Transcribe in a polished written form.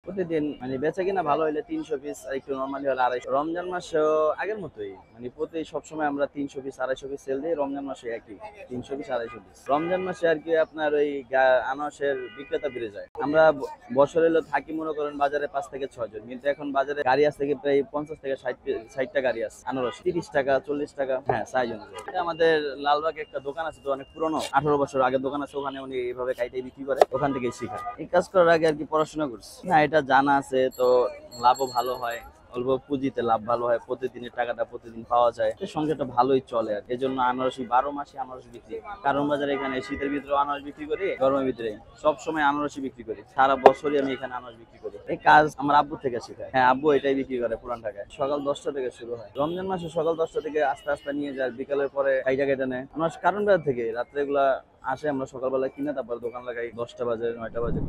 প্রতিদিন মানে বেচা কিনা ভালো হলে 300 পিস, আর একটু নর্মালি হলে 250। রমজান মাসেও আগের মতোই, মানে প্রতি সবসময় আমরা 300 পিস 250 পিস সেল দিই। রমজান মাসে একই 300 পিস 250 পিস। রমজান মাসে আর কি আপনার ওই আনারসের বিক্রেতা বেড়ে যায়। আমরা বছর এলো থাকি মনে করেন বাজারে 5 থেকে 6 জন, কিন্তু এখন বাজারে গাড়ি আছে থেকে প্রায় 50 থেকে 60টা গাড়ি আছে আনারস, 30 টাকা 40 টাকা, হ্যাঁ সাইজ অনুযায়ী। এটা আমাদের লালবাগে একটা দোকান আছে, তো অনেক পুরনো, 18 বছর আগের দোকান আছে, ওখানে উনি এইভাবে কাইটাই বিক্রি করে, ওখান থেকে শিখা। এই কাজ করার আগে আর কি পড়াশোনা করছি না, এটা জানা আছে তো। লাভও ভালো হয়, অল্প পুঁজিতে লাভ ভালো হয়, প্রতিদিনের টাকাটা প্রতিদিন পাওয়া যায়, এই সংখ্যাটা ভালোই চলে। আর এই জন্য আনারসি 12 মাসে আনারস বিক্রি। কারণ বাজারে এখানে শীতের ভিতরে আনারস বিক্রি করি, গরমের ভিতরে সব সময় আনারসি বিক্রি করি, সারা বছরই আমি এখানে আনারস বিক্রি করি। এই কাজ আমার আব্বু থেকে শেখায়। হ্যাঁ, আব্বু এটাই বিক্রি করে পুরান ঢাকায়। সকাল 10টা থেকে শুরু হয়, রমজান মাসে সকাল 10টা থেকে আস্তে আস্তে নিয়ে যায়, বিকালের পরে কাইটা কেটে নেয় আনারস। কারণ বাজার থেকে রাত্রে এগুলা আসে, আমরা সকালবেলা কিনে তারপর দোকান লাগাই 10টা বাজে 9টা বাজে।